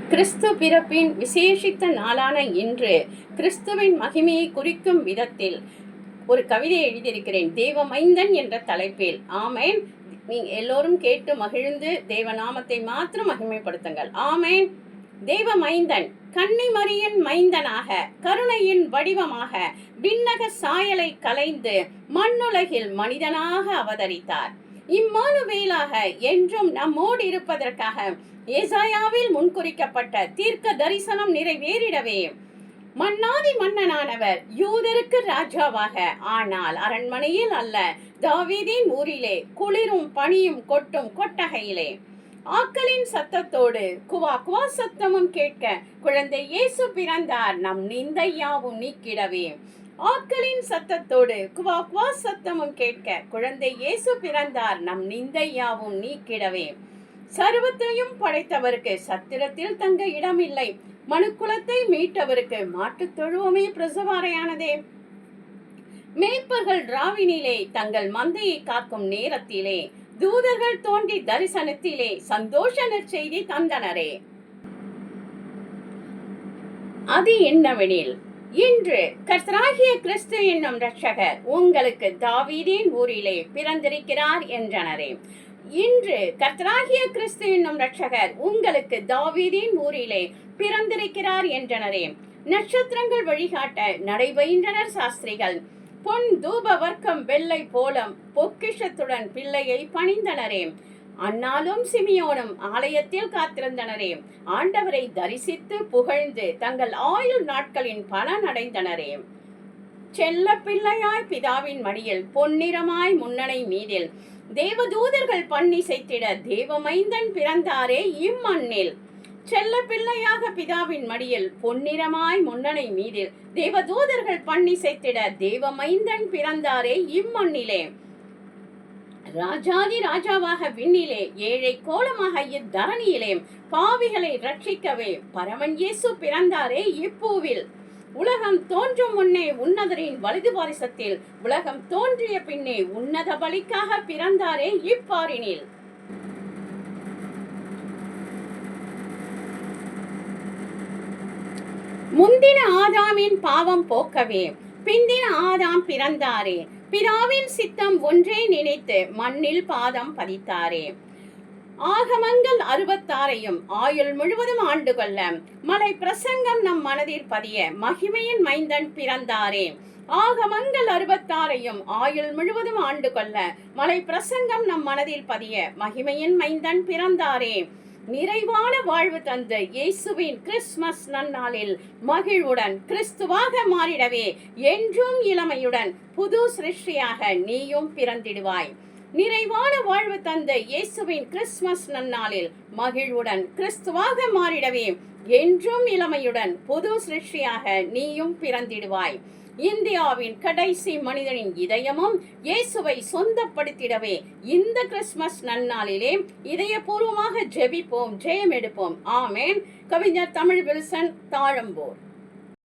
கிறிஸ்து பிறப்பின் விசேஷித்த நாளான இன்று கிறிஸ்துவின் மகிமையை குறிக்கும் விதத்தில் ஒரு கவிதை எழுதியிருக்கிறேன். தேவமைந்தன் என்ற தலைப்பில். ஆமேன். நீங்க எல்லோரும் கேட்டு மகிழ்ந்து தேவநாமத்தை மாத்திரம் மகிமைப்படுத்துங்கள். ஆமேன். தேவமைந்தன் கன்னிமரியின் மைந்தனாக, கருணையின் வடிவமாக, விண்ணக சாயலை கலைந்து மண்ணுலகில் மனிதனாக அவதரித்தார். இம்மானுவேலாக என்றும் நம்மோடு இருப்பதற்காக ஏசாயாவில் முன்குறிக்கப்பட்ட தீர்க்க தரிசனம் நிறைவேறிடவே மன்னாதி மன்னனானவர் யூதருக்கு ராஜாவாக, ஆனால் அரண்மனையில் அல்ல, தாவீதின் ஊரிலே, குளிரும் பனியும் கொட்டும் கொட்டகையிலே, ஆக்களின் சத்தத்தோடு குவா குவா சத்தமும் கேட்க குழந்தை இயேசு பிறந்தார் நம் நிந்தை யாவும் நீக்கிடவே. ஆக்களின் சத்தத்தோடு குவா குவா சத்தமும் கேட்க குழந்தை இயேசு பிறந்தார் நம் நிந்தை யாவும் நீக்கிடவே. சர்வத்தையும் படைத்தவருக்கு சத்திரத்தில் தங்க இடமில்லை, மனுக்குலத்தை மீட்டவருக்கு மாட்டுத் தொழுவமே பிரசவாரையானதே. மேய்ப்பர்கள் ராவினிலே தங்கள் மந்தையை காக்கும் நேரத்திலே தூதர்கள் தோன்றி தரிசனத்திலே சந்தோஷ நற்செய்தி தந்தனரே. அது என்னவெனில், இன்று கர்த்தராகிய கிறிஸ்து என்னும் இரட்சகர் உங்களுக்கு தாவீதின் ஊரிலே பிறந்திருக்கிறார் என்றனரே. இன்று கர்த்தராகிய கிறிஸ்து என்னும் இரட்சகர் உங்களுக்கு தாவீதின் ஊரிலே பிறந்திருக்கிறார் என்றனரே. நட்சத்திரங்கள் வழிகாட்ட நடைபயின்றனர் சாஸ்திரிகள். பொன் தூப வர்க்கம் வெள்ளை போலம் பொக்கிஷத்துடன் பிள்ளையை பணிந்தனரே. அன்னாலும் சிமியோனும் ஆலயத்தில் காத்திருந்தனரே. ஆண்டவரை தரிசித்து புகழ்ந்து தங்கள் ஆயுள் நாட்களின் பலன் அடைந்தனரே. செல்ல பிள்ளையாய் பிதாவின் மடியில் பொன்னிறமாய் முன்னணை மீதில் தேவதூதர்கள் பன்னிசைத்திட தேவமைந்தன் பிறந்தாரே இம்மண்ணில். செல்ல பிள்ளையாக பிதாவின் மடியில் பொன்னிறமாய் முன்னணை மீதில் தேவதூதர்கள் பன்னிசைத்திட தேவமைந்தன் பிறந்தாரே இம்மண்ணிலே. ராஜாதி ராஜாவாக விண்ணிலே, ஏழை கோலமாக இத்தரணியிலே, பாவிகளை ரட்சிக்கவே பரமன் இயேசு பிறந்தாரே இப்பூவில். உலகம் தோன்றும் முன்னே உன்னதரின் வலது பாரிசத்தில், உலகம் தோன்றிய பின்னே உன்னத பலிக்காக பிறந்தாரே இப்பாரினில். முந்தின ஆதாமின் பாவம் போக்கவே பிந்தின ஆதாம் பிறந்தாரே. பிதாவின் சித்தம் ஒன்றே நினைத்து மண்ணில் பாதம் பதித்தாரே. ஆகமங்கள் 66 ஆயுள் முழுவதும் ஆண்டு கொள்ள மலை பிரசங்கம் நம் மனதில் பதிய மகிமையின் மைந்தன் பிறந்தாரே. ஆகமங்கள் 66 ஆயுள் முழுவதும் ஆண்டு கொள்ள மலை பிரசங்கம் நம் மனதில் பதிய மகிமையின் மைந்தன் பிறந்தாரே. நிறைவான வாழ்வு தந்த இயேசுவின் கிறிஸ்துமஸ் நன்னாளில் மகிழ்வுடன் கிறிஸ்துவாக மாறிடவே என்றும் இளமையுடன் புது சிருஷ்டியாக நீயும் பிறந்திடுவாய். நிறைவான வாழ்வு தந்த இயேசுவின் கிறிஸ்துமஸ் நன்னாளில் மகிழ்வுடன் கிறிஸ்துவாக மாறிடவே என்றும் இளமையுடன் புது சிருஷ்டியாக நீயும் பிறந்திடுவாய். இந்தியாவின் கடைசி மனிதனின் இதயமும் இயேசுவை சொந்தப்படுத்திடவே இந்த கிறிஸ்துமஸ் நன்னாளிலே இதயபூர்வமாக ஜெபிப்போம், ஜெயம் எடுப்போம். ஆமேன். கவிஞர் தமிழ் வில்சன், தாழம்பூர்.